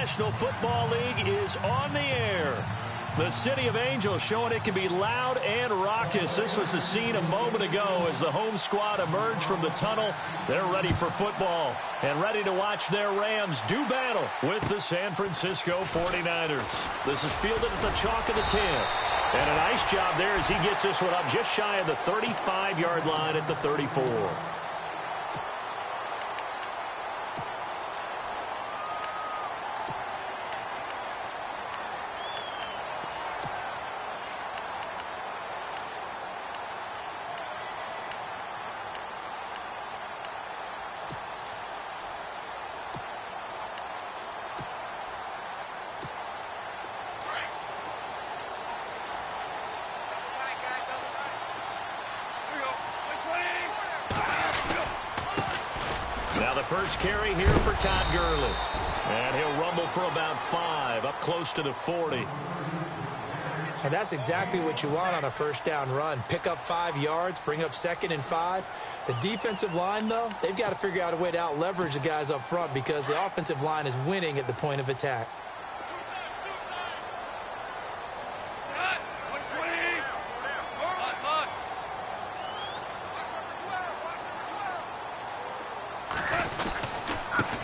National Football League is on the air. The City of Angels showing it can be loud and raucous. This was the scene a moment ago as the home squad emerged from the tunnel. They're ready for football and ready to watch their Rams do battle with the San Francisco 49ers. This is fielded at the chalk of the 10. And a nice job there as he gets this one up just shy of the 35-yard line at the 34. Now the first carry here for Todd Gurley. And he'll rumble for about 5, up close to the 40. And that's exactly what you want on a first down run. Pick up 5 yards, bring up 2nd and 5. The defensive line, though, they've got to figure out a way to out-leverage the guys up front because the offensive line is winning at the point of attack.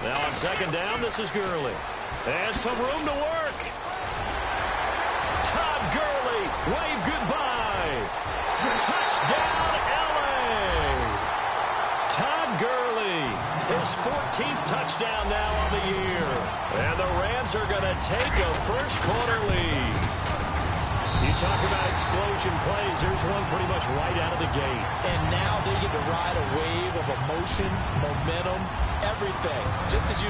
Now on 2nd down, this is Gurley. And some room to work. Todd Gurley, wave goodbye. Touchdown, L.A. Todd Gurley, his 14th touchdown now on the year. And the Rams are going to take a first-quarter lead. You talk about explosion plays. There's one pretty much right out of the gate. And now they get to ride a wave of emotion, momentum, everything. Just as you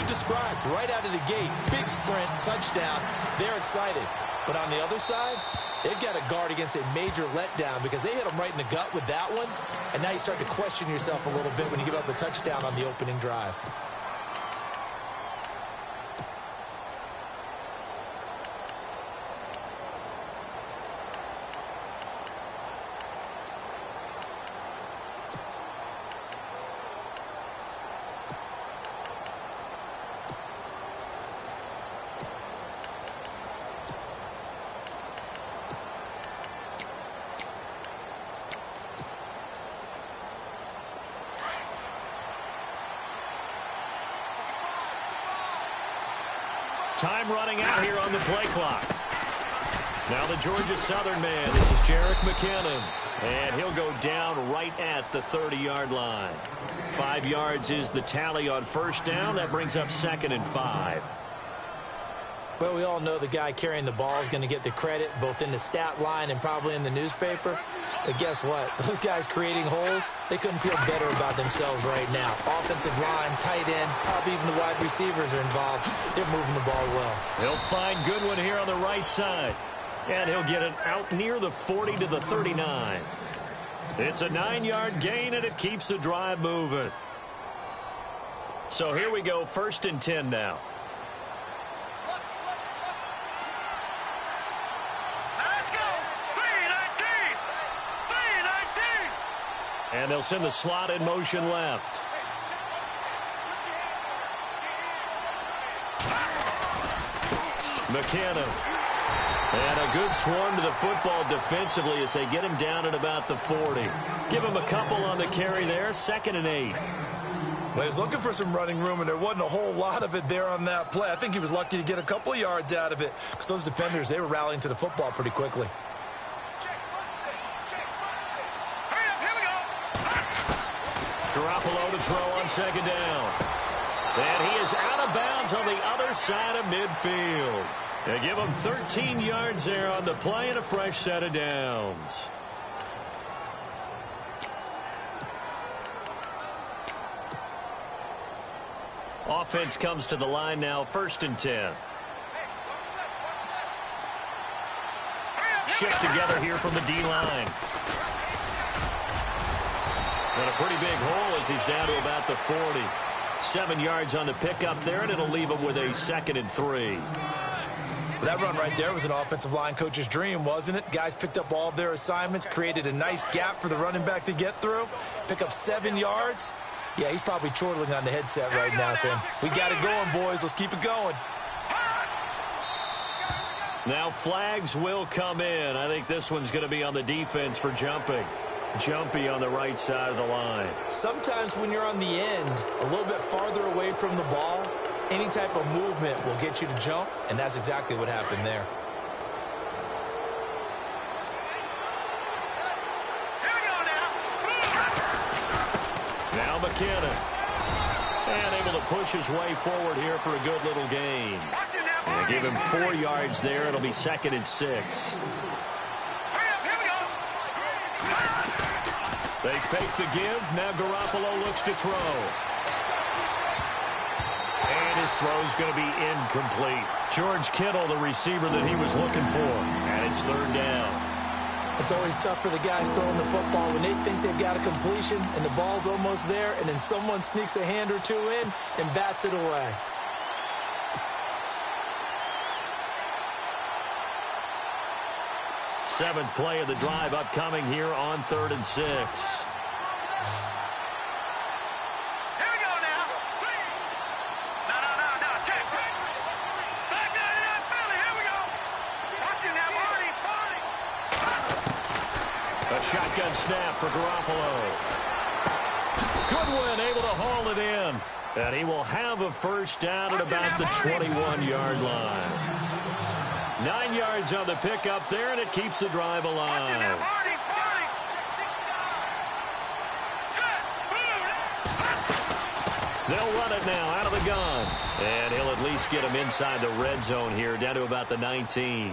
described, right out of the gate, big sprint, touchdown. They're excited. But on the other side, they've got to guard against a major letdown because they hit them right in the gut with that one. And now you start to question yourself a little bit when you give up the touchdown on the opening drive. Time running out here on the play clock. Now the Georgia Southern man. This is Jerick McKinnon. And he'll go down right at the 30-yard line. 5 yards is the tally on first down. That brings up 2nd and 5. Well, we all know the guy carrying the ball is going to get the credit, both in the stat line and probably in the newspaper. But guess what? Those guys creating holes, they couldn't feel better about themselves right now. Offensive line, tight end, probably even the wide receivers are involved. They're moving the ball well. He'll find Goodwin here on the right side. And he'll get it out near the 40 to the 39. It's a 9-yard gain, and it keeps the drive moving. So here we go, 1st and 10 now. And they'll send the slot in motion left. McKinnon. And a good swarm to the football defensively as they get him down at about the 40. Give him a couple on the carry there. 2nd and 8. Well, he's looking for some running room, and there wasn't a whole lot of it there on that play. I think he was lucky to get a couple of yards out of it because those defenders, they were rallying to the football pretty quickly. Garoppolo to throw on 2nd down. And he is out of bounds on the other side of midfield. They give him 13 yards there on the play and a fresh set of downs. Offense comes to the line now, 1st and 10. Shift together here from the D-line. And a pretty big hole as he's down to about the 40. 7 yards on the pickup there, and it'll leave him with a 2nd and 3. That run right there was an offensive line coach's dream, wasn't it? Guys picked up all of their assignments, created a nice gap for the running back to get through, pick up 7 yards. Yeah, he's probably chortling on the headset right now saying, we got it going, boys. Let's keep it going. Now flags will come in. I think this one's going to be on the defense for jumping. Jumpy on the right side of the line. Sometimes when you're on the end, a little bit farther away from the ball, any type of movement will get you to jump, and that's exactly what happened there. Now McKinnon. And able to push his way forward here for a good little gain. And give him 4 yards there. It'll be 2nd and 6. They fake the give. Now Garoppolo looks to throw. And his throw's going to be incomplete. George Kittle, the receiver that he was looking for. And it's 3rd down. It's always tough for the guys throwing the football when they think they've got a completion and the ball's almost there, and then someone sneaks a hand or two in and bats it away. Seventh play of the drive upcoming here on 3rd and 6. A shotgun snap for Garoppolo. Goodwin able to haul it in. And he will have a 1st down at about the 21-yard line. 9 yards on the pickup there, and it keeps the drive alive. They'll run it now out of the gun. And he'll at least get him inside the red zone here, down to about the 19.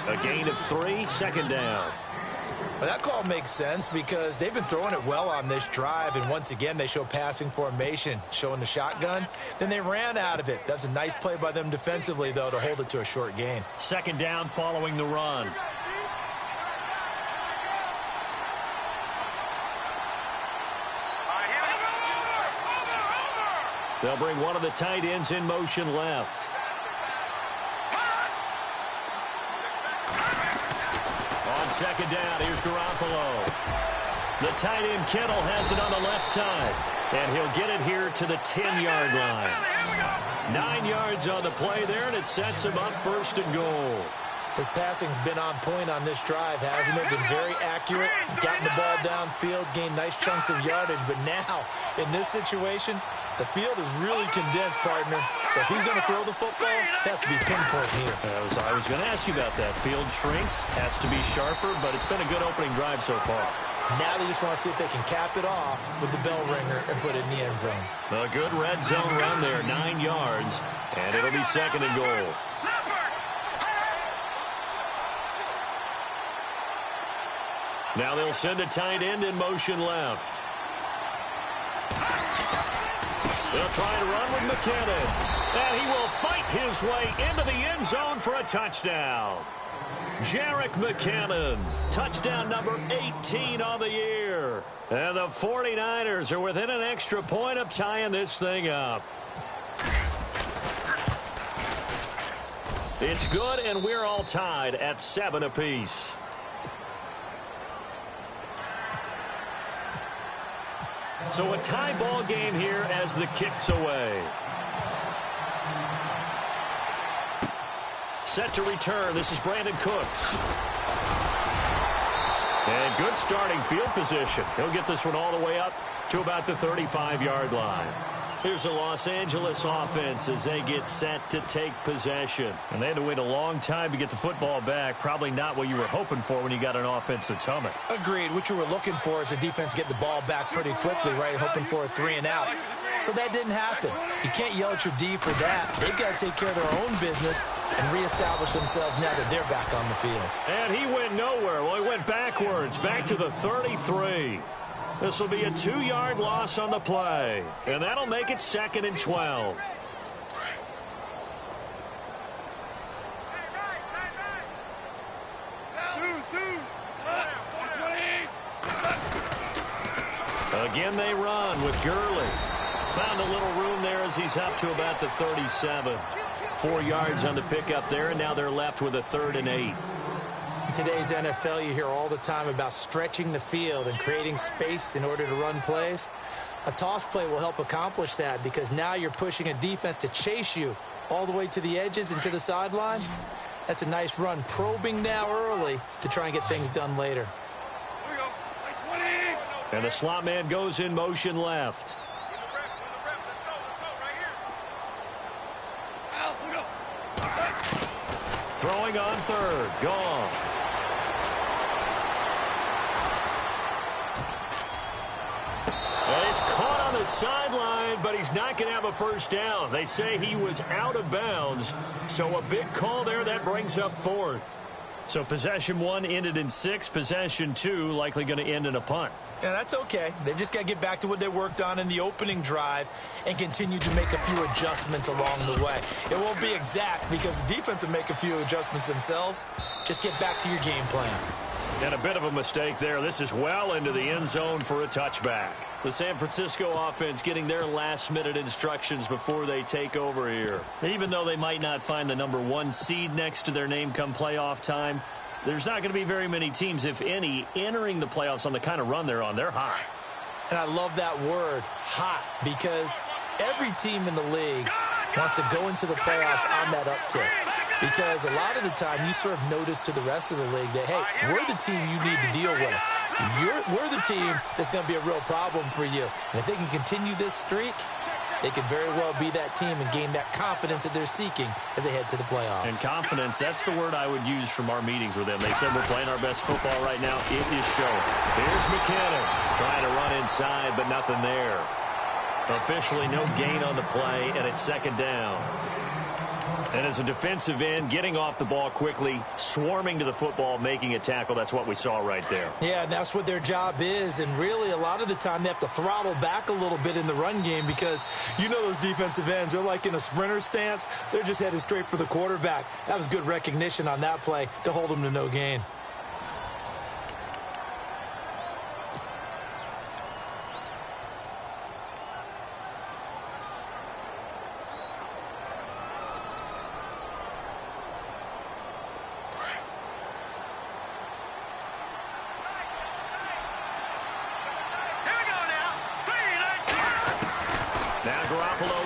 A gain of 3, 2nd down. Well, that call makes sense because they've been throwing it well on this drive, and once again they show passing formation, showing the shotgun. Then they ran out of it. That's a nice play by them defensively, though, to hold it to a short gain. 2nd down following the run. They'll bring one of the tight ends in motion left. On 2nd down, here's Garoppolo. The tight end Kittle has it on the left side. And he'll get it here to the 10-yard line. 9 yards on the play there, and it sets him up 1st and goal. His passing's been on point on this drive, hasn't it? Been very accurate, gotten the ball downfield, gained nice chunks of yardage. But now, in this situation, the field is really condensed, partner. So if he's going to throw the football, it has to be pinpoint here. I was going to ask you about that. Field shrinks, has to be sharper, but it's been a good opening drive so far. Now they just want to see if they can cap it off with the bell ringer and put it in the end zone. A good red zone run there, 9 yards, and it'll be 2nd and goal. Now they'll send a tight end in motion left. They'll try to run with McKinnon. And he will fight his way into the end zone for a touchdown. Jerick McKinnon, touchdown number 18 on the year. And the 49ers are within an extra point of tying this thing up. It's good, and we're all tied at 7 apiece. So a tie ball game here as the kick's away. Set to return. This is Brandon Cooks. And good starting field position. He'll get this one all the way up to about the 35-yard line. Here's the Los Angeles offense as they get set to take possession. And they had to wait a long time to get the football back. Probably not what you were hoping for when you got an offense that's humming. Agreed. What you were looking for is the defense get the ball back pretty quickly, right? Hoping for a 3 and out. So that didn't happen. You can't yell at your D for that. They've got to take care of their own business and reestablish themselves now that they're back on the field. And he went nowhere. Well, he went backwards, back to the 33. This will be a 2-yard loss on the play. And that'll make it 2nd and 12. Again, they run with Gurley. Found a little room there as he's up to about the 37. 4 yards on the pickup there, and now they're left with a 3rd and 8. In today's NFL, you hear all the time about stretching the field and creating space in order to run plays. A toss play will help accomplish that because now you're pushing a defense to chase you all the way to the edges and to the sideline. That's a nice run, probing now early to try and get things done later. And the slot man goes in motion left. Throwing on third. Goff. And he's caught on the sideline, but he's not going to have a first down. They say he was out of bounds. So a big call there. That brings up fourth. So possession 1 ended in 6. Possession 2 likely going to end in a punt. Yeah, that's okay. They just got to get back to what they worked on in the opening drive and continue to make a few adjustments along the way. It won't be exact because the defense will make a few adjustments themselves. Just get back to your game plan. And a bit of a mistake there. This is well into the end zone for a touchback. The San Francisco offense getting their last-minute instructions before they take over here. Even though they might not find the number 1 seed next to their name come playoff time, there's not going to be very many teams, if any, entering the playoffs on the kind of run they're on. They're hot. And I love that word, hot, because every team in the league wants to go into the playoffs on that uptick. Because a lot of the time you serve notice to the rest of the league that, hey, we're the team you need to deal with. We're the team that's going to be a real problem for you. And if they can continue this streak, they could very well be that team and gain that confidence that they're seeking as they head to the playoffs. And confidence, that's the word I would use from our meetings with them. They said we're playing our best football right now. It is showing. Here's McKinnon trying to run inside, but nothing there. Officially no gain on the play, and it's second down. And as a defensive end, getting off the ball quickly, swarming to the football, making a tackle, that's what we saw right there. Yeah, and that's what their job is. And really, a lot of the time, they have to throttle back a little bit in the run game because you know those defensive ends, they're like in a sprinter stance. They're just headed straight for the quarterback. That was good recognition on that play to hold them to no gain.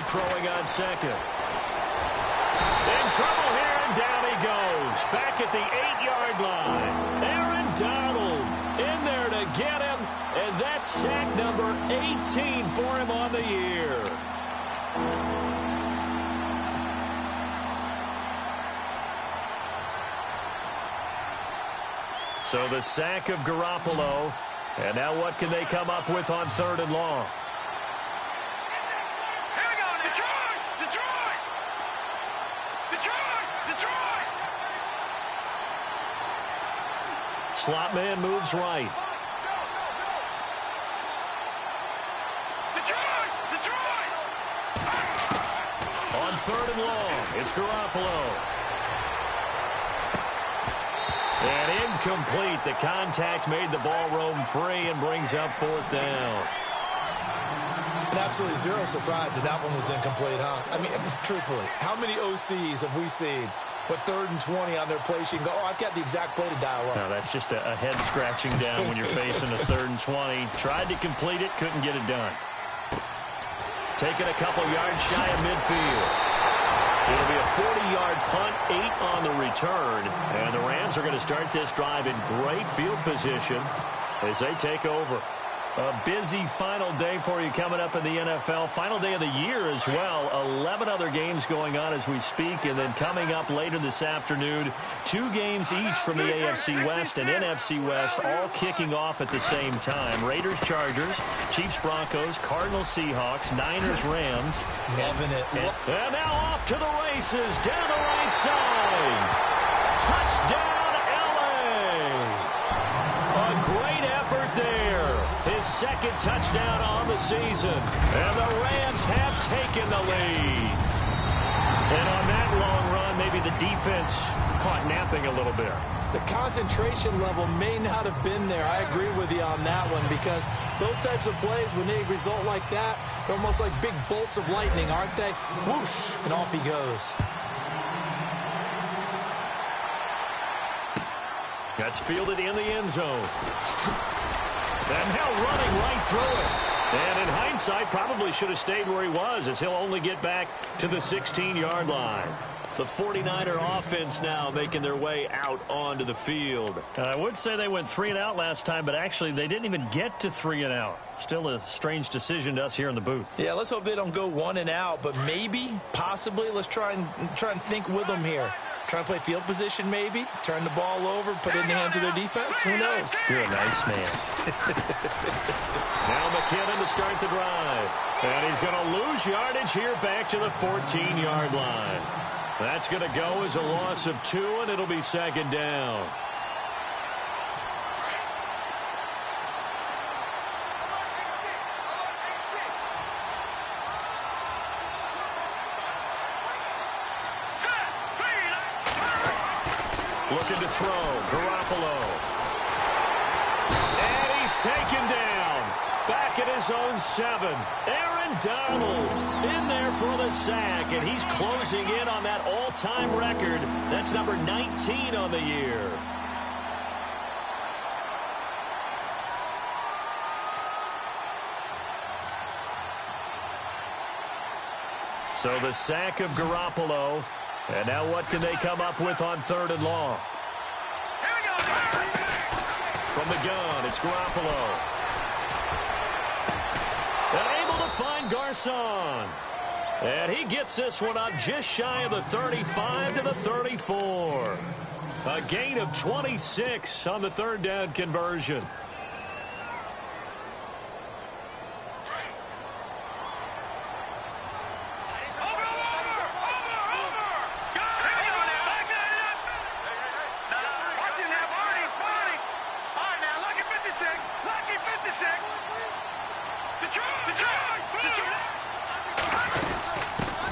Throwing on second. In trouble here, and down he goes. Back at the 8-yard line. Aaron Donald in there to get him, and that's sack number 18 for him on the year. So the sack of Garoppolo, and now what can they come up with on 3rd and long? Slot man moves right. On 3rd and long, it's Garoppolo. And incomplete. The contact made the ball roam free and brings up 4th down. And absolutely zero surprise that that one was incomplete, huh? I mean, truthfully, how many OCs have we seen with 3rd and 20 on their play sheet and go, oh, I've got the exact play to dial up? No, that's just a head scratching down when you're facing a 3rd and 20. Tried to complete it, couldn't get it done. Taking a couple yards shy of midfield. It'll be a 40-yard punt, 8 on the return. And the Rams are going to start this drive in great field position as they take over. A busy final day for you coming up in the NFL. Final day of the year as well. 11 other games going on as we speak. And then coming up later this afternoon, 2 games each from the AFC West and NFC West, all kicking off at the same time. Raiders, Chargers, Chiefs, Broncos, Cardinals, Seahawks, Niners, Rams. Loving it. And now off to the races down the right side. Touchdown, LA. A great effort there. His 2nd touchdown on the season. And the Rams have taken the lead. And on that long run, maybe the defense caught napping a little bit. The concentration level may not have been there. I agree with you on that one because those types of plays, when they result like that, they're almost like big bolts of lightning, aren't they? Whoosh, and off he goes. That's fielded in the end zone. And now running right through it. And in hindsight, probably should have stayed where he was as he'll only get back to the 16-yard line. The 49er offense now making their way out onto the field. I would say they went 3 and out last time, but actually they didn't even get to 3 and out. Still a strange decision to us here in the booth. Yeah, let's hope they don't go 1 and out, but maybe, possibly, let's try and think with them here. Try and play field position maybe, turn the ball over, put it in the hands of their defense. Who knows? You're a nice man. Now McKinnon to start the drive. And he's going to lose yardage here back to the 14-yard line. That's going to go as a loss of 2, and it'll be second down. Looking to throw, Garoppolo. And he's taken down. Back at his own 7. Aaron Donald in there for the sack, and he's closing in on that all-time record. That's number 19 on the year. So the sack of Garoppolo. And now what can they come up with on 3rd and long? From the gun, it's Garoppolo. And able to find Garcon. And he gets this one up just shy of the 35 to the 34. A gain of 26 on the 3rd down conversion.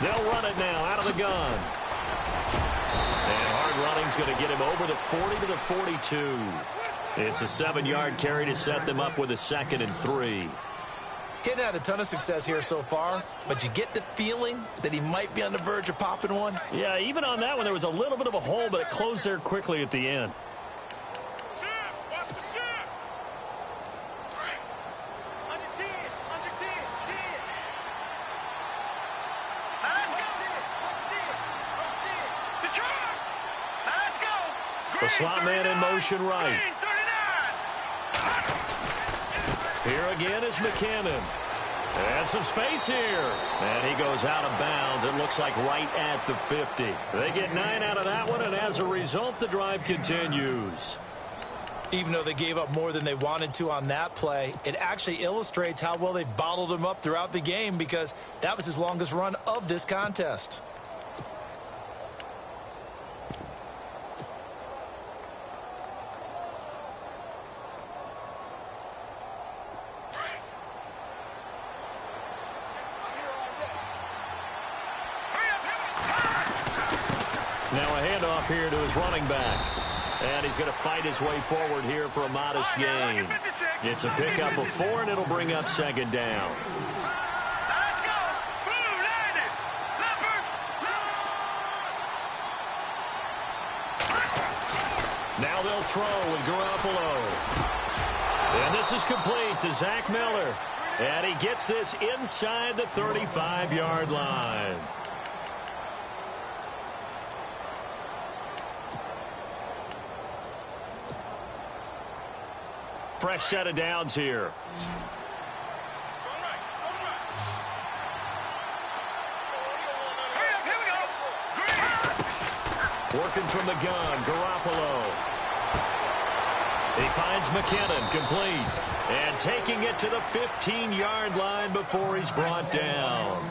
They'll run it now out of the gun. And hard running's going to get him over the 40 to the 42. It's a 7-yard carry to set them up with a 2nd and 3. He hadn't had a ton of success here so far, but you get the feeling that he might be on the verge of popping one. Yeah, even on that one, there was a little bit of a hole, but it closed there quickly at the end. The slot man in motion right. Here again is McKinnon. And some space here. And he goes out of bounds. It looks like right at the 50. They get 9 out of that one, and as a result, the drive continues. Even though they gave up more than they wanted to on that play, it actually illustrates how well they bottled him up throughout the game, because that was his longest run of this contest. Now a handoff here to his running back. And he's going to fight his way forward here for a modest gain. It's a pickup of 4, and it'll bring up 2nd down. Now they'll throw with Garoppolo. And this is complete to Zach Miller. And he gets this inside the 35-yard line. Fresh set of downs here. Working from the gun, Garoppolo. He finds McKinnon, complete. And taking it to the 15-yard line before he's brought down.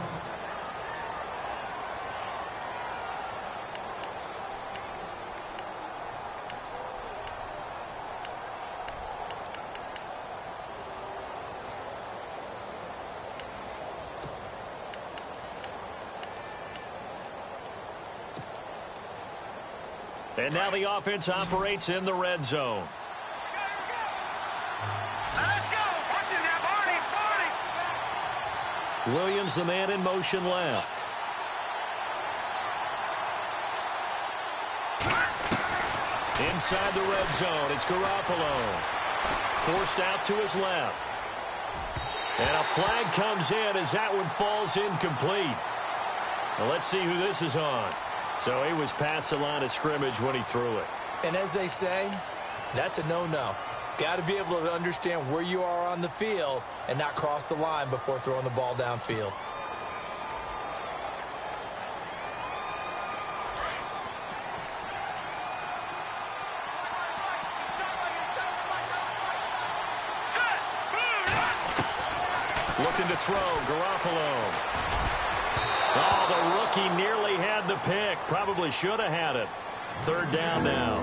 And now the offense operates in the red zone. Let's go. Watch it now, Barney. Williams, the man in motion left. Inside the red zone, it's Garoppolo. Forced out to his left. And a flag comes in as that one falls incomplete. Well, let's see who this is on. So he was past the line of scrimmage when he threw it. And as they say, that's a no-no. Got to be able to understand where you are on the field and not cross the line before throwing the ball downfield. Looking to throw, Garoppolo. Oh, the rookie nearly had the pick. Probably should have had it. Third down now.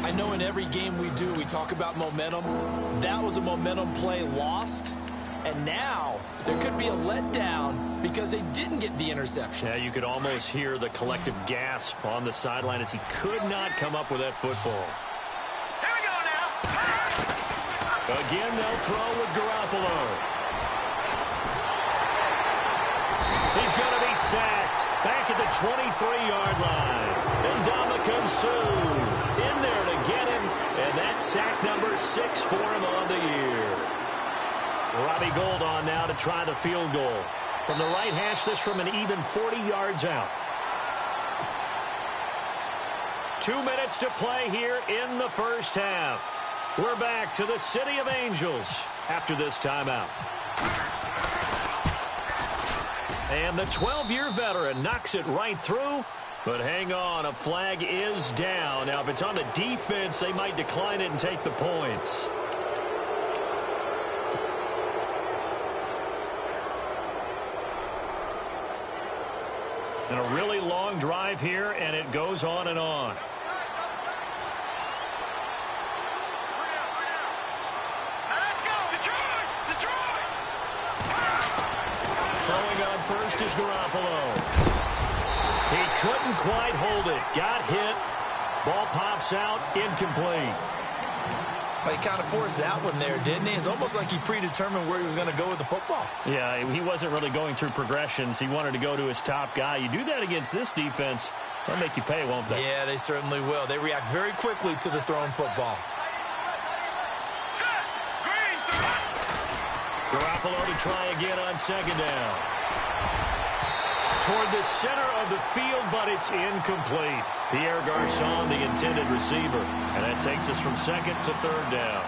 I know in every game we do, we talk about momentum. That was a momentum play lost. And now there could be a letdown because they didn't get the interception. Yeah, you could almost hear the collective gasp on the sideline as he could not come up with that football. Here we go now. Again, they'll throw with Garoppolo. He's going to be sacked back at the 23-yard line. And Ndamukong Suh in there to get him. And that's sack number 6 for him on the year. Robbie Gould on now to try the field goal. From the right hash, this from an even 40 yards out. 2 minutes to play here in the first half. We're back to the City of Angels after this timeout. And the 12-year veteran knocks it right through. But hang on, a flag is down. Now, if it's on the defense, they might decline it and take the points. And a really long drive here, and it goes on and on. Throwing on first is Garoppolo. He couldn't quite hold it. Got hit. Ball pops out. Incomplete. Well, he kind of forced that one there, didn't he? It's almost like he predetermined where he was going to go with the football. Yeah, he wasn't really going through progressions. He wanted to go to his top guy. You do that against this defense, they'll make you pay, won't they? Yeah, they certainly will. They react very quickly to the thrown football. Garoppolo to try again on second down. Toward the center of the field, but it's incomplete. Pierre Garçon, the intended receiver. And that takes us from second to third down.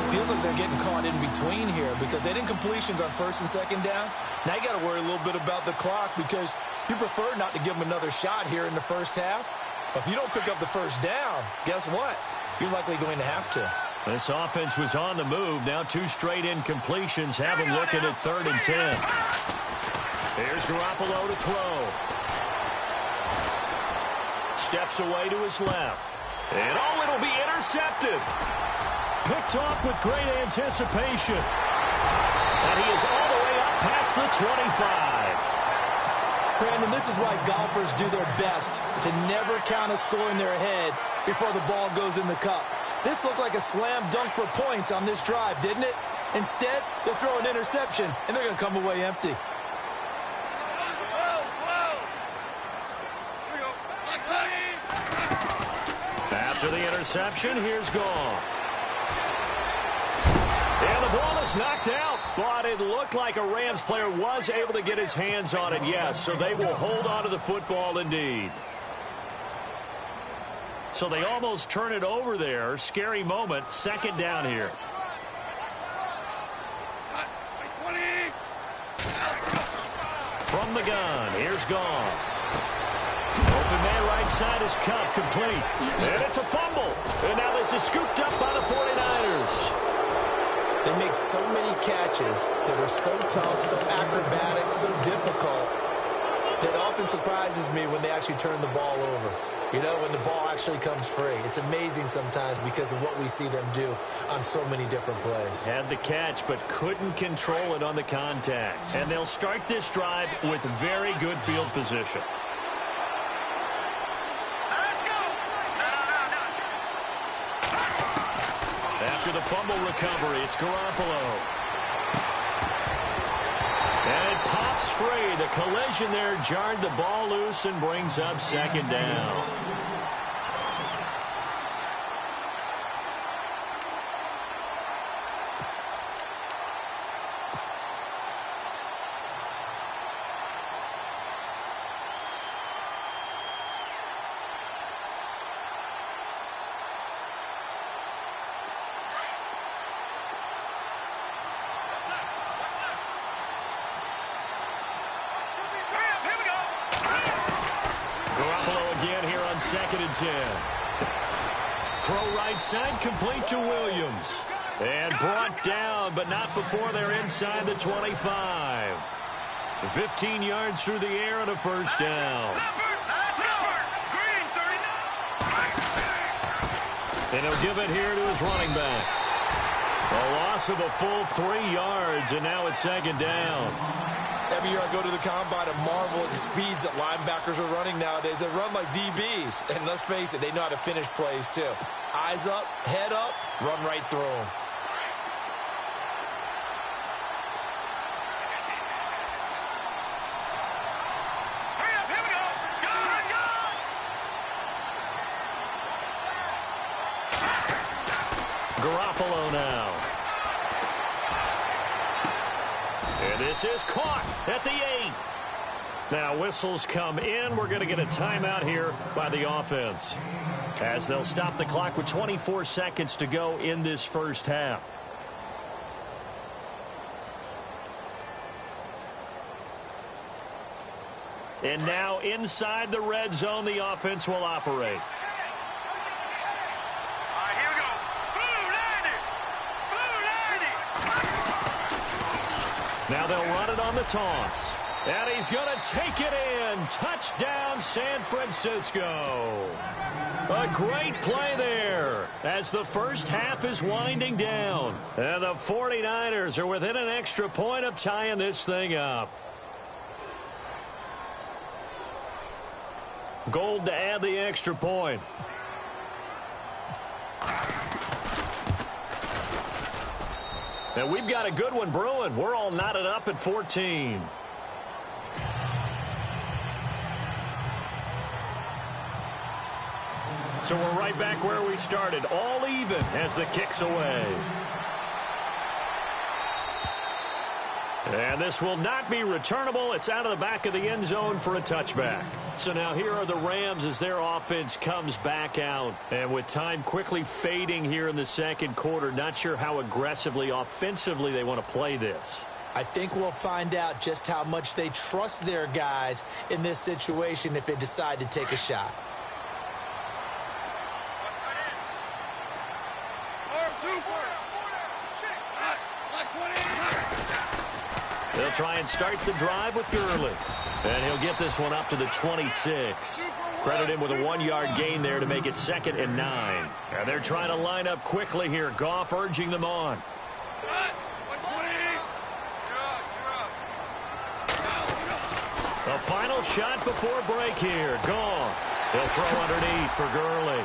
Feels like they're getting caught in between here because they didn't completions on first and second down. Now you got to worry a little bit about the clock because you prefer not to give them another shot here in the first half. But if you don't pick up the first down, guess what? You're likely going to have to. This offense was on the move. Now 2 straight incompletions have them looking at 3rd and 10. Here's Garoppolo to throw. Steps away to his left. And oh, it'll be intercepted. Picked off with great anticipation. And he is all the way up past the 25. Brandon, this is why golfers do their best to never count a score in their head before the ball goes in the cup. This looked like a slam dunk for points on this drive, didn't it? Instead, they'll throw an interception, and they're going to come away empty. After the interception, here's Goff. And the ball is knocked out, but it looked like a Rams player was able to get his hands on it, yes, so they will hold on to the football indeed. So they almost turn it over there. Scary moment. Second down here. From the gun, here's Goff. Open man right side is Cup, complete. And it's a fumble. And now this is scooped up by the 49ers. They make so many catches that are so tough, so acrobatic, so difficult, that often surprises me when they actually turn the ball over. You know, when the ball actually comes free. It's amazing sometimes because of what we see them do on so many different plays. Had the catch, but couldn't control it on the contact. And they'll start this drive with very good field position. After the fumble recovery, it's Garoppolo. And it pops free. The collision there jarred the ball loose and brings up second down. Garoppolo again here on 2nd and 10. Throw right side, complete to Williams. And brought down, but not before they're inside the 25. 15 yards through the air and a first down. And he'll give it here to his running back. A loss of a full 3 yards, and now it's 2nd down. Every year I go to the combine and marvel at the speeds that linebackers are running nowadays. They run like DBs. And let's face it, they know how to finish plays too. Eyes up, head up, run right through them. Garoppolo now. And this is caught at the 8. Now whistles come in. We're going to get a timeout here by the offense, as they'll stop the clock with 24 seconds to go in this first half. And now inside the red zone, the offense will operate. Now they'll run it on the toss. And he's going to take it in. Touchdown, San Francisco. A great play there as the first half is winding down. And the 49ers are within an extra point of tying this thing up. Gold to add the extra point. And we've got a good one brewing. We're all knotted up at 14. So we're right back where we started, all even as the kick's away. And this will not be returnable. It's out of the back of the end zone for a touchback. So now here are the Rams as their offense comes back out. And with time quickly fading here in the second quarter, not sure how aggressively, offensively they want to play this. I think we'll find out just how much they trust their guys in this situation if they decide to take a shot. They'll try and start the drive with Gurley. And he'll get this one up to the 26. Credit him with a 1-yard gain there to make it 2nd and 9. And they're trying to line up quickly here. Goff urging them on. The final shot before break here. Goff. He'll throw underneath for Gurley.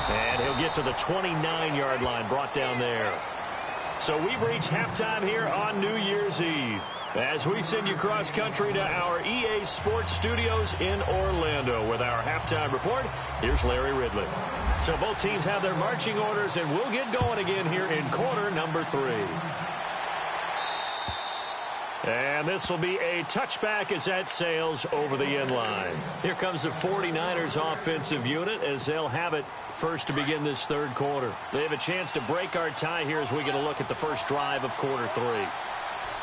And he'll get to the 29-yard line, brought down there. So we've reached halftime here on New Year's Eve, as we send you cross-country to our EA Sports Studios in Orlando with our halftime report. Here's Larry Ridley. So both teams have their marching orders, and we'll get going again here in quarter number 3. And this will be a touchback as that sails over the end line. Here comes the 49ers offensive unit as they'll have it first to begin this third quarter. They have a chance to break our tie here as we get a look at the first drive of quarter 3.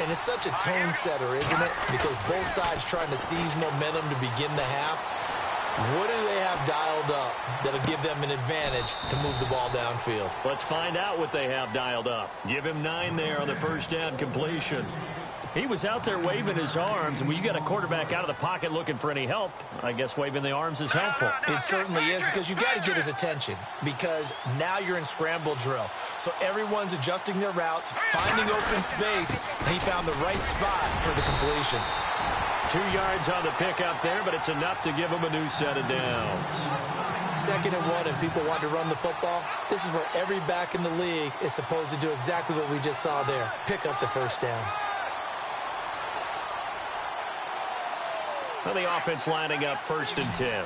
And it's such a tone setter, isn't it? Because both sides trying to seize momentum to begin the half. What do they have dialed up that'll give them an advantage to move the ball downfield? Let's find out what they have dialed up. Give him 9 there on the first down completion. He was out there waving his arms, and when you got a quarterback out of the pocket looking for any help, I guess waving the arms is helpful. It certainly is, because you got to get his attention, because now you're in scramble drill. So everyone's adjusting their routes, finding open space, and he found the right spot for the completion. 2 yards on the pickup there, but it's enough to give him a new set of downs. 2nd and 1, and people want to run the football. This is where every back in the league is supposed to do exactly what we just saw there. Pick up the first down. Well, the offense lining up 1st and 10.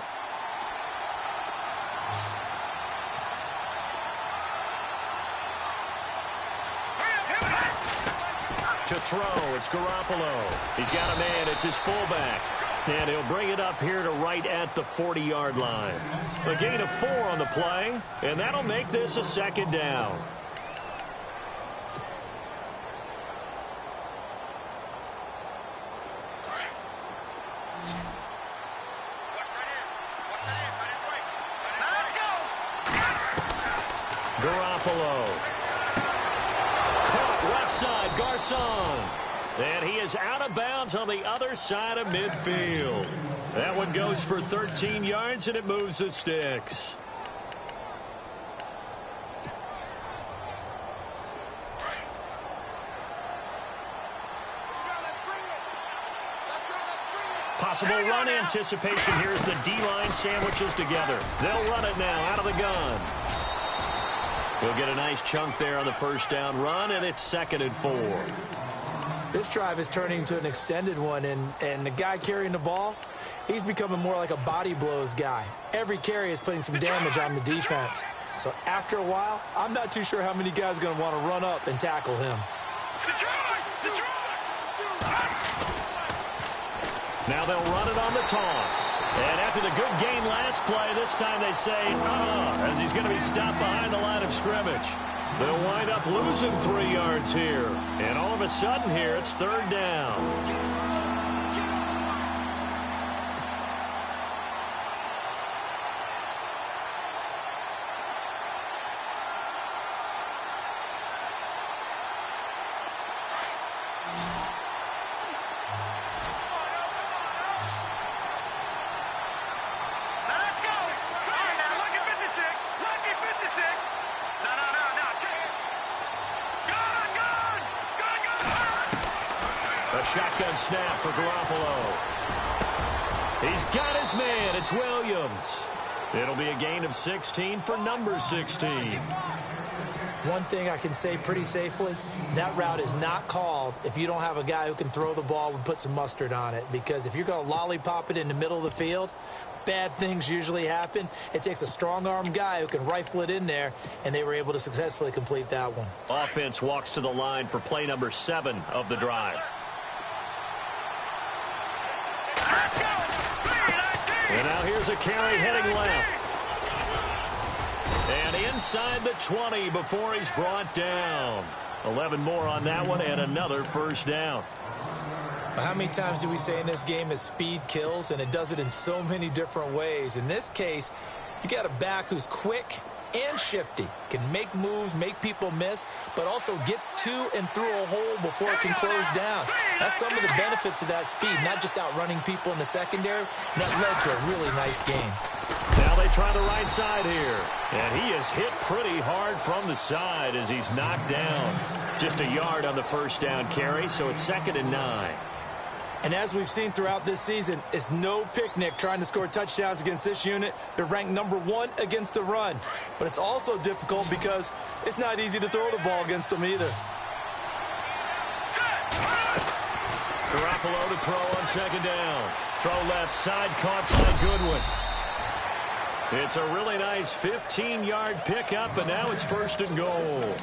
To throw, it's Garoppolo. He's got a man, it's his fullback. And he'll bring it up here to right at the 40-yard line. A gain of 4 on the play, and that'll make this a 2nd down. Garoppolo. Caught left side, Garcon. And he is out of bounds on the other side of midfield. That one goes for 13 yards, and it moves the sticks. Possible run anticipation here as the D-line sandwiches together. They'll run it now out of the gun. We'll get a nice chunk there on the first down run, and it's 2nd and 4. This drive is turning into an extended one, and the guy carrying the ball, he's becoming more like a body blows guy. Every carry is putting some damage on the defense. So after a while, I'm not too sure how many guys are going to want to run up and tackle him. Now they'll run it on the toss. And after the good gain last play, this time they say, as he's going to be stopped behind the line of scrimmage. They'll wind up losing 3 yards here. And all of a sudden here, it's 3rd down. Shotgun snap for Garoppolo. He's got his man. It's Williams. It'll be a gain of 16 for number 16. One thing I can say pretty safely, that route is not called if you don't have a guy who can throw the ball and put some mustard on it. Because if you're going to lollipop it in the middle of the field, bad things usually happen. It takes a strong-arm guy who can rifle it in there, and they were able to successfully complete that one. Offense walks to the line for play number 7 of the drive. And now here's a carry heading left. And inside the 20 before he's brought down. 11 more on that one and another first down. How many times do we say in this game that speed kills, and it does it in so many different ways? In this case, you got a back who's quick and shifty, can make moves, make people miss, but also gets to and through a hole before it can close down. That's some of the benefits of that speed, not just outrunning people in the secondary. And that led to a really nice game. Now they try the right side here, and he is hit pretty hard from the side as he's knocked down. Just a yard on the first down carry, so it's 2nd and 9. And as we've seen throughout this season, it's no picnic trying to score touchdowns against this unit. They're ranked number 1 against the run. But it's also difficult because it's not easy to throw the ball against them either. Garoppolo to throw on 2nd down. Throw left side, caught by Goodwin. It's a really nice 15-yard pickup, and now it's 1st and goal.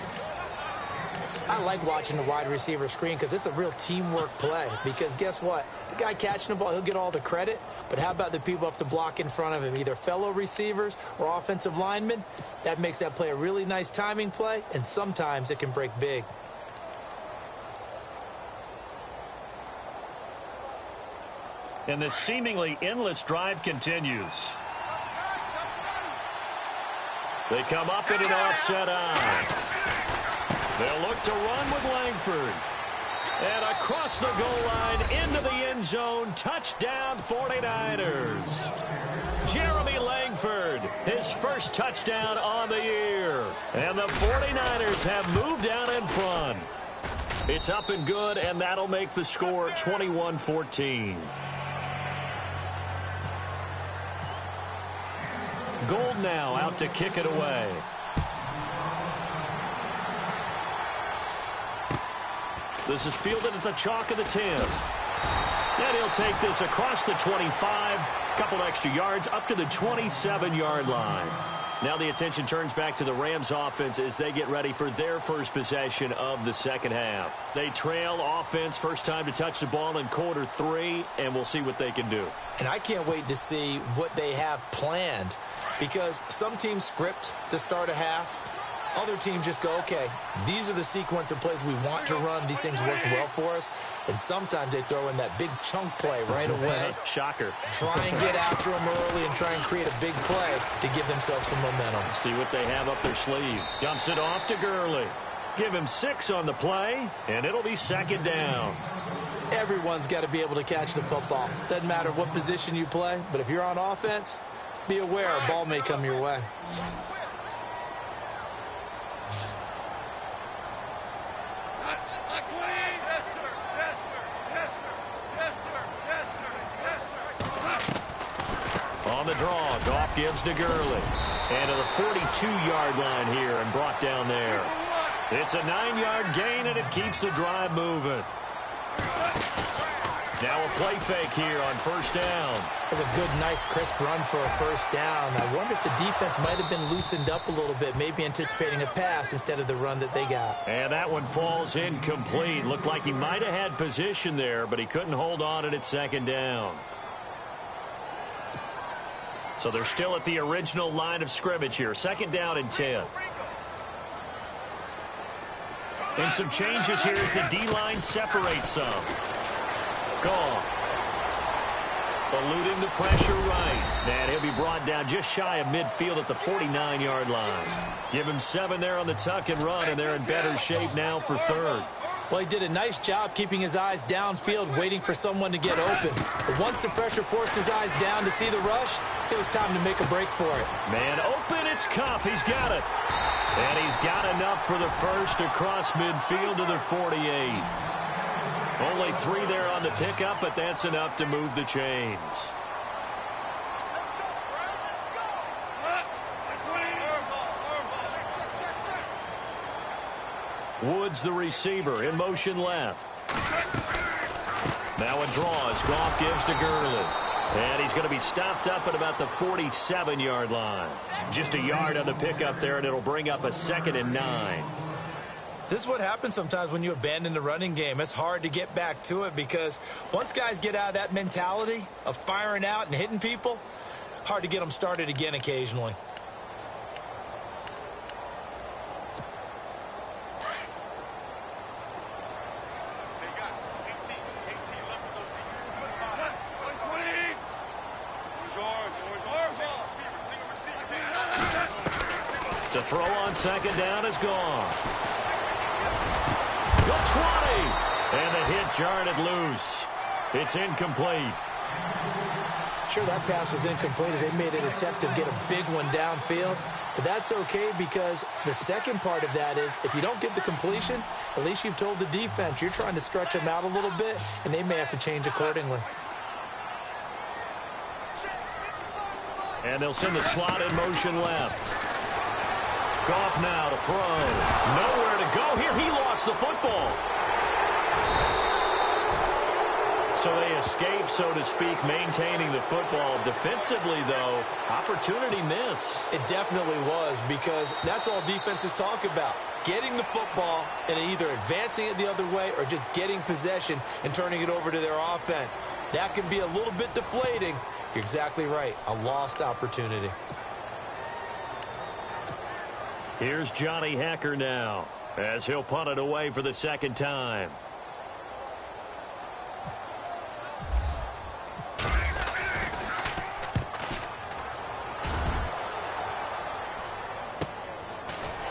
I like watching the wide receiver screen because it's a real teamwork play. Because guess what? The guy catching the ball, he'll get all the credit. But how about the people up to block in front of him, either fellow receivers or offensive linemen? That makes that play a really nice timing play, and sometimes it can break big. And this seemingly endless drive continues. They come up in an offset eye. They'll look to run with Langford. And across the goal line into the end zone. Touchdown 49ers. Jeremy Langford, his first touchdown on the year. And the 49ers have moved out in front. It's up and good, and that'll make the score 21-14. Gold now out to kick it away. This is fielded at the chalk of the 10. And he'll take this across the 25. Couple extra yards up to the 27-yard line. Now the attention turns back to the Rams offense as they get ready for their first possession of the second half. They trail offense first time to touch the ball in quarter 3, and we'll see what they can do. And I can't wait to see what they have planned, because some teams script to start a half. Other teams just go, okay, these are the sequence of plays we want to run. These things worked well for us. And sometimes they throw in that big chunk play right away. Shocker. Try and get after them early and try and create a big play to give themselves some momentum. See what they have up their sleeve. Dumps it off to Gurley. Give him 6 on the play, and it'll be second down. Everyone's got to be able to catch the football. Doesn't matter what position you play, but if you're on offense, be aware a ball may come your way. On the draw, Goff gives to Gurley. And to the 42-yard line here and brought down there. It's a 9-yard gain, and it keeps the drive moving. Now a play fake here on first down. That's a good, nice, crisp run for a first down. I wonder if the defense might have been loosened up a little bit, maybe anticipating a pass instead of the run that they got. And that one falls incomplete. Looked like he might have had position there, but he couldn't hold on at second down. So they're still at the original line of scrimmage here. Second down and 10. And some changes here as the D-line separates some. Gone. Eluding the pressure right. And he'll be brought down just shy of midfield at the 49-yard line. Give him 7 there on the tuck and run, and they're in better shape now for third. Well, he did a nice job keeping his eyes downfield, waiting for someone to get open. But once the pressure forced his eyes down to see the rush, it was time to make a break for it. Man open, it's Kupp. He's got it. And he's got enough for the first across midfield to the 48. Only 3 there on the pickup, but that's enough to move the chains. Woods, the receiver, in motion left. Now a draw as Goff gives to Gurley. And he's going to be stopped up at about the 47-yard line. Just a yard on the pickup there, and it'll bring up a 2nd and 9. This is what happens sometimes when you abandon the running game. It's hard to get back to it because once guys get out of that mentality of firing out and hitting people, hard to get them started again occasionally. To throw on second down is gone. The 20. And the hit jarred it loose. It's incomplete. Sure, that pass was incomplete as they made an attempt to get a big one downfield. But that's okay because the second part of that is if you don't get the completion, at least you've told the defense you're trying to stretch them out a little bit, and they may have to change accordingly. And they'll send the slot in motion left. Goff now to throw. Nowhere to go here. He lost the football. So they escape, so to speak, maintaining the football. Defensively, though, opportunity miss. It definitely was because that's all defenses talk about. Getting the football and either advancing it the other way or just getting possession and turning it over to their offense. That can be a little bit deflating. You're exactly right. A lost opportunity. Here's Johnny Hacker now as he'll punt it away for the second time.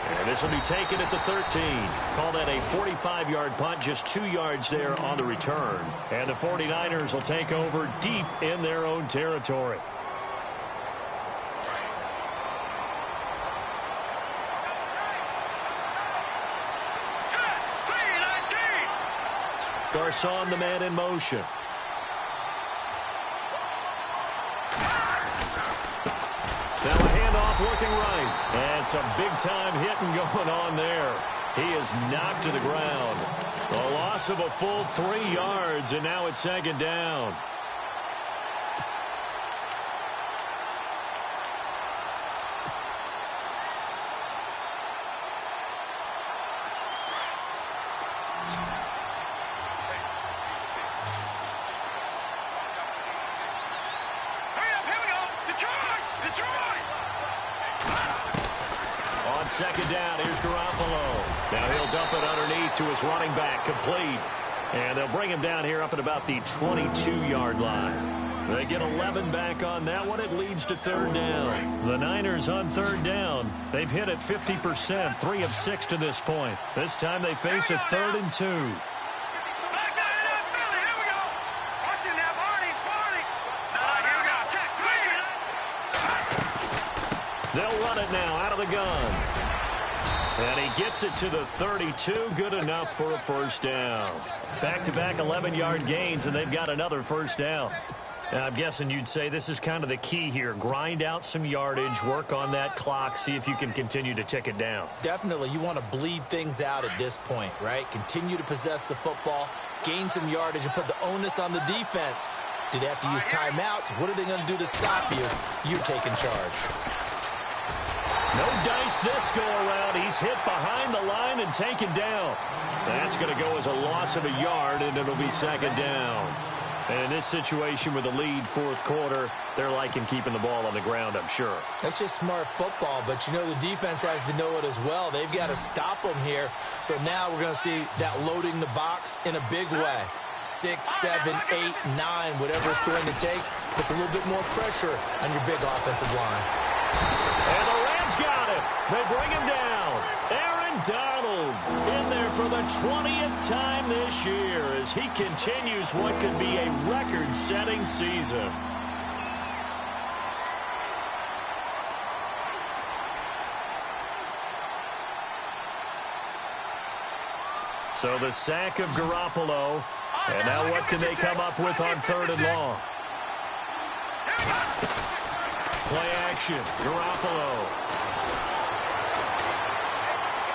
And this will be taken at the 13. Call that a 45-yard punt, just 2 yards there on the return. And the 49ers will take over deep in their own territory. Garcon, the man in motion. Now a handoff looking right. And some big-time hitting going on there. He is knocked to the ground. A loss of a full 3 yards, and now it's second down. on second down. Here's Garoppolo. Now he'll dump it underneath to his running back, complete. And they'll bring him down here up at about the 22-yard line. They get 11 back on that one. It leads to third down. The Niners on third down. They've hit it 50%, 3 of 6 to this point. This time they face a 3rd and 2. They'll run it now out of the gun. And he gets it to the 32. Good enough for a first down. Back-to-back 11-yard gains, and they've got another first down. Now, I'm guessing you'd say this is kind of the key here. Grind out some yardage, work on that clock, see if you can continue to tick it down. Definitely, you want to bleed things out at this point, right? Continue to possess the football, gain some yardage, and put the onus on the defense. Do they have to use timeouts? What are they going to do to stop you? You're taking charge. No dice this go-around. He's hit behind the line and taken down. That's going to go as a loss of a yard, and it'll be second down. And in this situation with the lead, fourth quarter, they're liking keeping the ball on the ground, I'm sure. That's just smart football, but you know the defense has to know it as well. They've got to stop them here. So now we're going to see that loading the box in a big way. 6, 7, 8, 9, whatever it's going to take, puts a little bit more pressure on your big offensive line. And the Rams got him. They bring him down. Aaron Donald in there for the 20th time this year as he continues what could be a record-setting season. So the sack of Garoppolo. And now what can they come up with on 3rd and long? Play action. Garoppolo.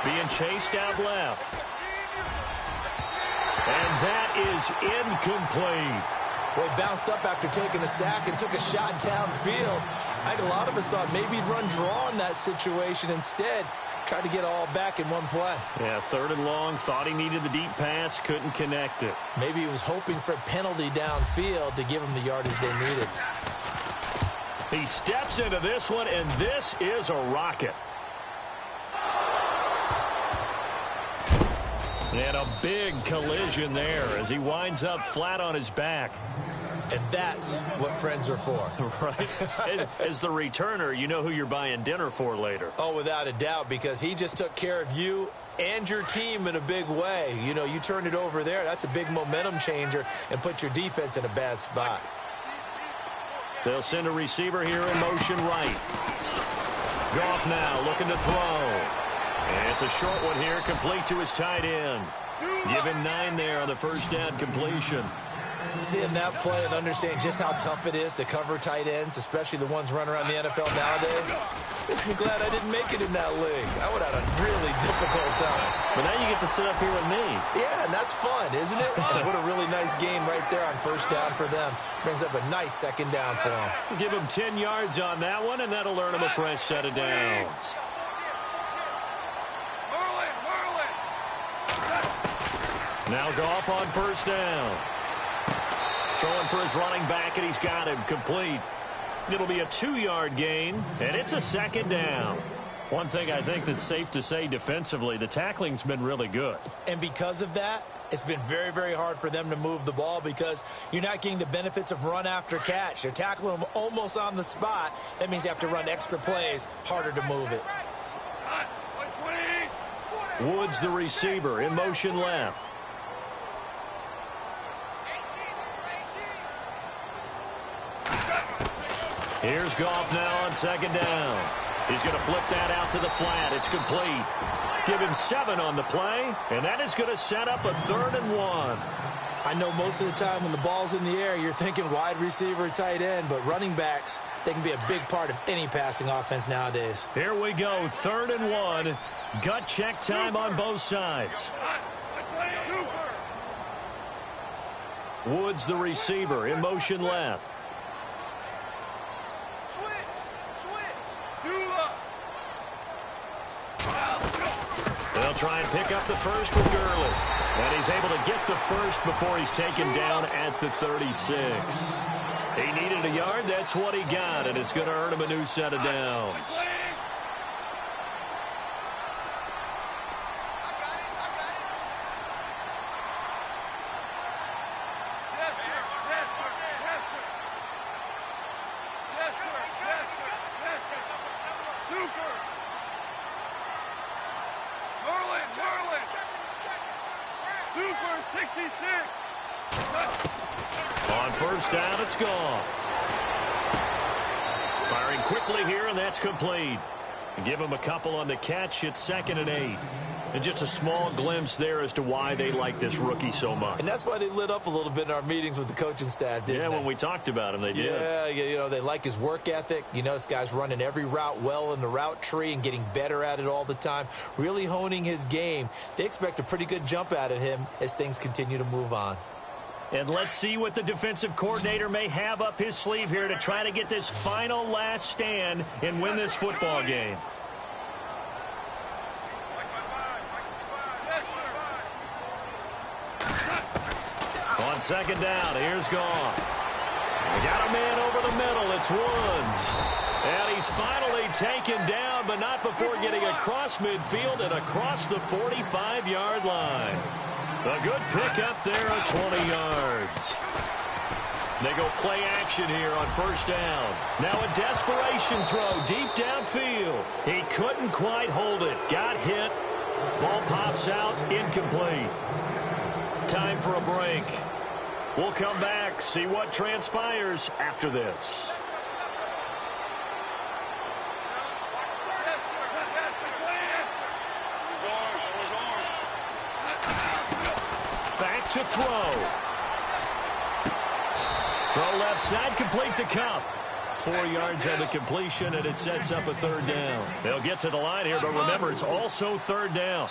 Being chased out left. And that is incomplete. Well, he bounced up after taking a sack and took a shot downfield. I think a lot of us thought maybe he'd run draw in that situation. Instead, tried to get it all back in one play. Yeah, 3rd and long. Thought he needed the deep pass. Couldn't connect it. Maybe he was hoping for a penalty downfield to give him the yardage they needed. He steps into this one, and this is a rocket. And a big collision there as he winds up flat on his back. And that's what friends are for. Right. As the returner, you know who you're buying dinner for later. Oh, without a doubt, because he just took care of you and your team in a big way. You know, you turned it over there. That's a big momentum changer and put your defense in a bad spot. They'll send a receiver here in motion right. Goff now looking to throw. And it's a short one here, complete to his tight end. Give him 9 there on the first down completion. Seeing that play and understanding just how tough it is to cover tight ends, especially the ones running around the NFL nowadays, makes me glad I didn't make it in that league. I would have had a really difficult time. But now you get to sit up here with me. Yeah, and that's fun, isn't it? And what a really nice game right there on first down for them. Brings up a nice second down for them. Give them 10 yards on that one, and that'll earn them a fresh set of downs. Now Goff on first down. Throwing for his running back, and he's got him complete. It'll be a 2-yard gain, and it's a second down. One thing I think that's safe to say defensively, the tackling's been really good. And because of that, it's been very, very hard for them to move the ball because you're not getting the benefits of run after catch. They're tackling them almost on the spot. That means you have to run extra plays, harder to move it. Woods, the receiver, in motion left. Here's Goff now on second down. He's going to flip that out to the flat. It's complete. Give him 7 on the play, and that is going to set up a 3rd and 1. I know most of the time when the ball's in the air, you're thinking wide receiver, tight end, but running backs, they can be a big part of any passing offense nowadays. Here we go, 3rd and 1. Gut check time on both sides. Woods, the receiver, in motion left. They'll try and pick up the first with Gurley. And he's able to get the first before he's taken down at the 36. He needed a yard. That's what he got, and it's going to earn him a new set of downs. On first down, it's gone. Firing quickly here, and that's complete. Give him a couple on the catch. It's 2nd and 8. And just a small glimpse there as to why they like this rookie so much. And that's why they lit up a little bit in our meetings with the coaching staff, didn't they? Yeah, when we talked about him, they did. Yeah, you know, they like his work ethic. You know, this guy's running every route well in the route tree and getting better at it all the time, really honing his game. They expect a pretty good jump out of him as things continue to move on. And let's see what the defensive coordinator may have up his sleeve here to try to get this final last stand and win this football game. On 2nd down, here's Goff. We got a man over the middle. It's Woods. And he's finally taken down, but not before getting across midfield and across the 45-yard line. A good pickup there at 20 yards. They go play action here on first down. Now a desperation throw deep downfield. He couldn't quite hold it. Got hit. Ball pops out. Incomplete. Time for a break. We'll come back, see what transpires after this. Back to throw. Throw left side, complete to Cup. 4 yards on the completion, and it sets up a 3rd down. They'll get to the line here, but remember, it's also 3rd down.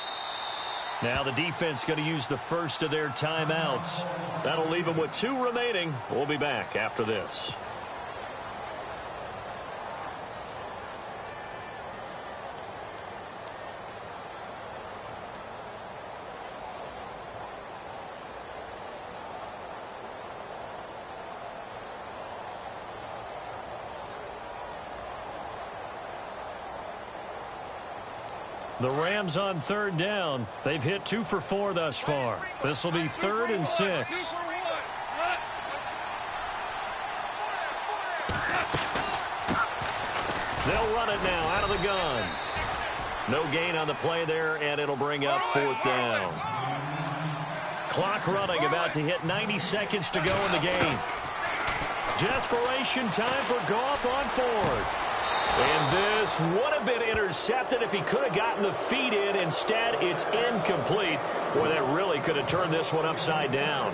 Now the defense going to use the first of their timeouts. That'll leave them with 2 remaining. We'll be back after this. The Rams on 3rd down. They've hit 2 for 4 thus far. This will be 3rd and 6. They'll run it now out of the gun. No gain on the play there, and it'll bring up 4th down. Clock running, about to hit 90 seconds to go in the game. Desperation time for Goff on 4th. And this would have been intercepted if he could have gotten the feet in. Instead, it's incomplete. Boy, that really could have turned this one upside down.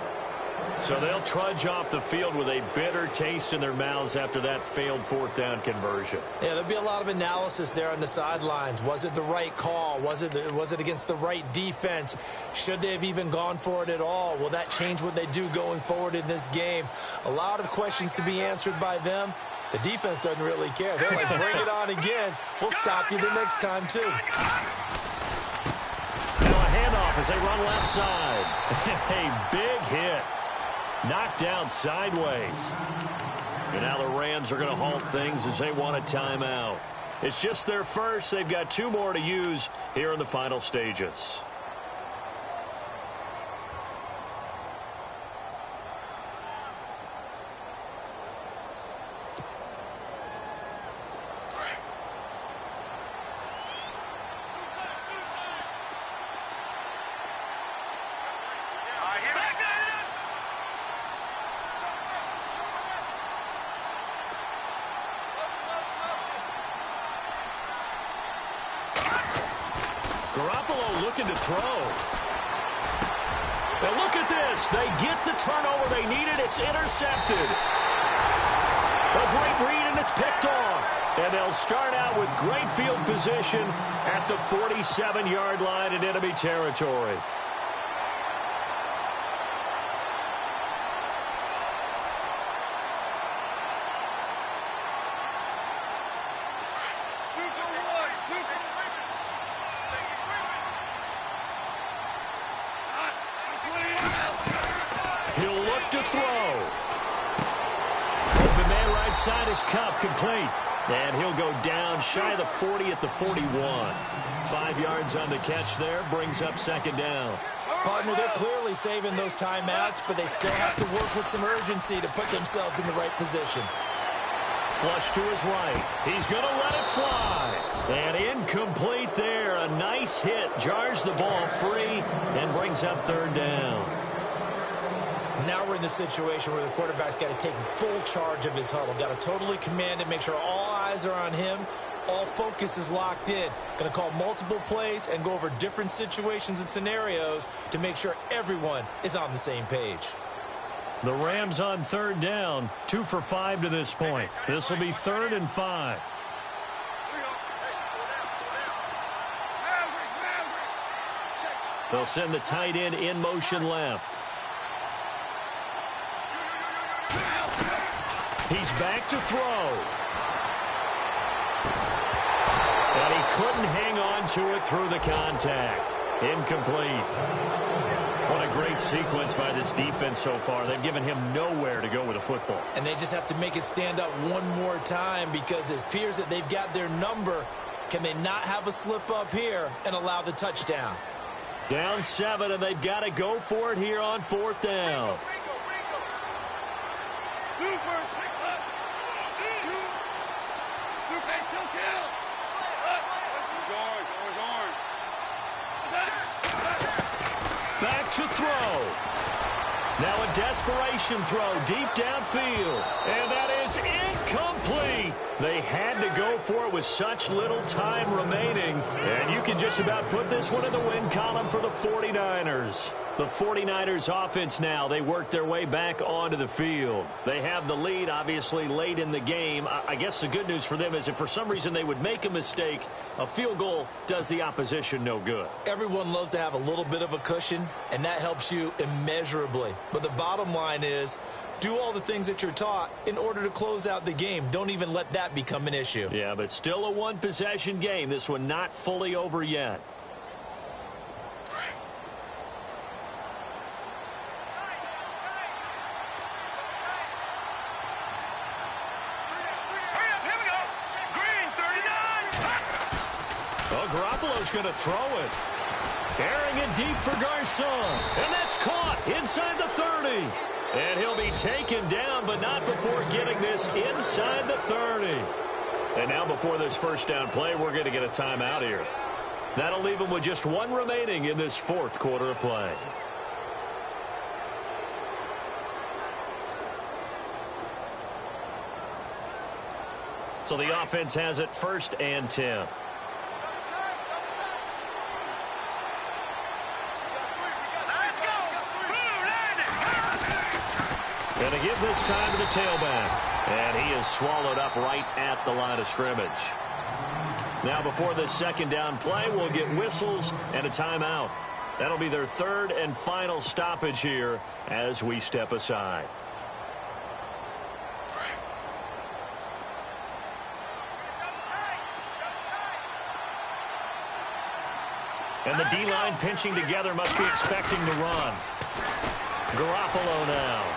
So they'll trudge off the field with a bitter taste in their mouths after that failed 4th down conversion. Yeah, there'll be a lot of analysis there on the sidelines. Was it the right call? Was it against the right defense? Should they have even gone for it at all? Will that change what they do going forward in this game? A lot of questions to be answered by them. The defense doesn't really care. They're like, bring it on again. We'll stop you the next time, too. Now a handoff as they run left side. A big hit. Knocked down sideways. And now the Rams are going to halt things as they want a timeout. It's just their first. They've got 2 more to use here in the final stages. Looking to throw. Now look at this. They get the turnover they needed. It's intercepted. A great read, and it's picked off. And they'll start out with great field position at the 47-yard line in enemy territory. Side is Cup, complete. And he'll go down shy of the 40 at the 41. 5 yards on the catch there, brings up 2nd down. Partner, they're clearly saving those timeouts, but they still have to work with some urgency to put themselves in the right position. Flush to his right. He's going to let it fly. And incomplete there. A nice hit. Jars the ball free and brings up 3rd down. Now we're in the situation where the quarterback's got to take full charge of his huddle. Got to totally command it, make sure all eyes are on him. All focus is locked in. Going to call multiple plays and go over different situations and scenarios to make sure everyone is on the same page. The Rams on third down, 2 for 5 to this point. This will be 3rd and 5. They'll send the tight end in motion left. He's back to throw. And he couldn't hang on to it through the contact. Incomplete. What a great sequence by this defense so far. They've given him nowhere to go with the football. And they just have to make it stand up one more time because it appears that they've got their number. Can they not have a slip up here and allow the touchdown? Down 7, and they've got to go for it here on 4th down. Back to throw. Now a desperation throw deep downfield. And that is incomplete. They had to go for it with such little time remaining. And you can just about put this one in the win column for the 49ers. The 49ers offense now, they work their way back onto the field. They have the lead, obviously, late in the game. I guess the good news for them is if for some reason they would make a mistake, a field goal does the opposition no good. Everyone loves to have a little bit of a cushion, and that helps you immeasurably. But the bottom line is, do all the things that you're taught in order to close out the game. Don't even let that become an issue. Yeah, but still a one-possession game. This one not fully over yet. Garoppolo's going to throw it. Airing it deep for Garcon. And that's caught inside the 30. And he'll be taken down, but not before getting this inside the 30. And now before this first down play, we're going to get a timeout here. That'll leave them with just 1 remaining in this 4th quarter of play. So the offense has it 1st and 10. And a give this time to the tailback. And he is swallowed up right at the line of scrimmage. Now before this second down play, we'll get whistles and a timeout. That'll be their 3rd and final stoppage here as we step aside. And the D-line pinching together must be expecting the run. Garoppolo now.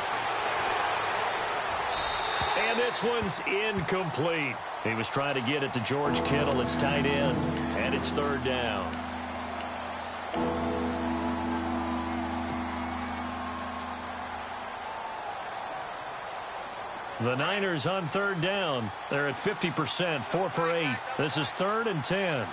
And this one's incomplete. He was trying to get it to George Kittle. It's tight end, and it's 3rd down. The Niners on 3rd down. They're at 50%, 4 for 8. This is 3rd and 10.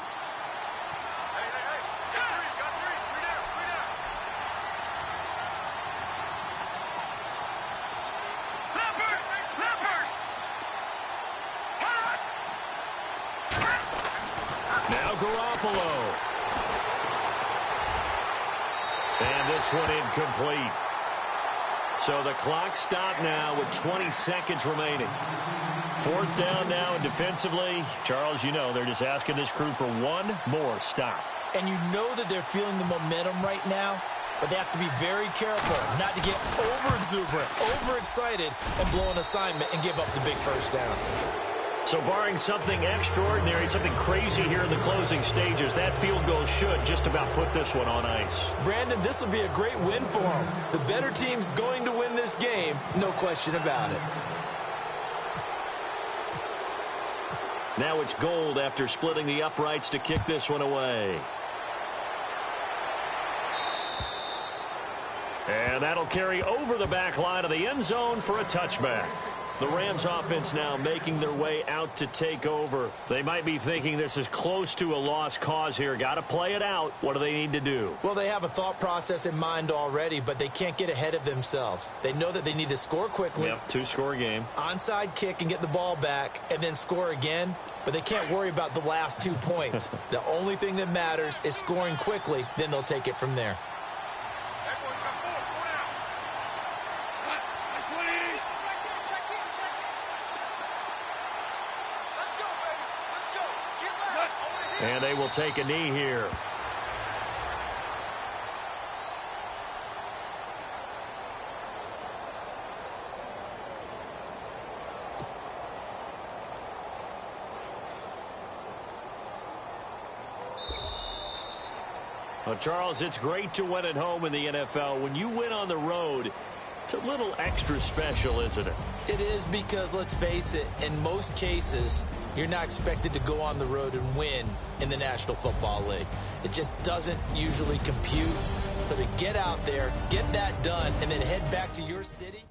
And this one incomplete. So the clock stopped now with 20 seconds remaining. 4th down now, and defensively, Charles, you know, they're just asking this crew for one more stop. And you know that they're feeling the momentum right now, but they have to be very careful not to get over-exuberant, overexcited, and blow an assignment and give up the big first down. So barring something extraordinary, something crazy here in the closing stages, that field goal should just about put this one on ice. Brandon, this will be a great win for them. The better team's going to win this game, no question about it. Now it's Gold after splitting the uprights to kick this one away. And that'll carry over the back line of the end zone for a touchback. The Rams offense now making their way out to take over. They might be thinking this is close to a lost cause here. Got to play it out. What do they need to do? Well, they have a thought process in mind already, but they can't get ahead of themselves. They know that they need to score quickly. Yep, two-score game. Onside kick and get the ball back and then score again, but they can't worry about the last 2 points. The only thing that matters is scoring quickly, then they'll take it from there. And they will take a knee here. Well, Charles, it's great to win at home in the NFL. When you win on the road, it's a little extra special, isn't it? It is, because let's face it, in most cases, you're not expected to go on the road and win in the National Football League. It just doesn't usually compute. So to get out there, get that done, and then head back to your city.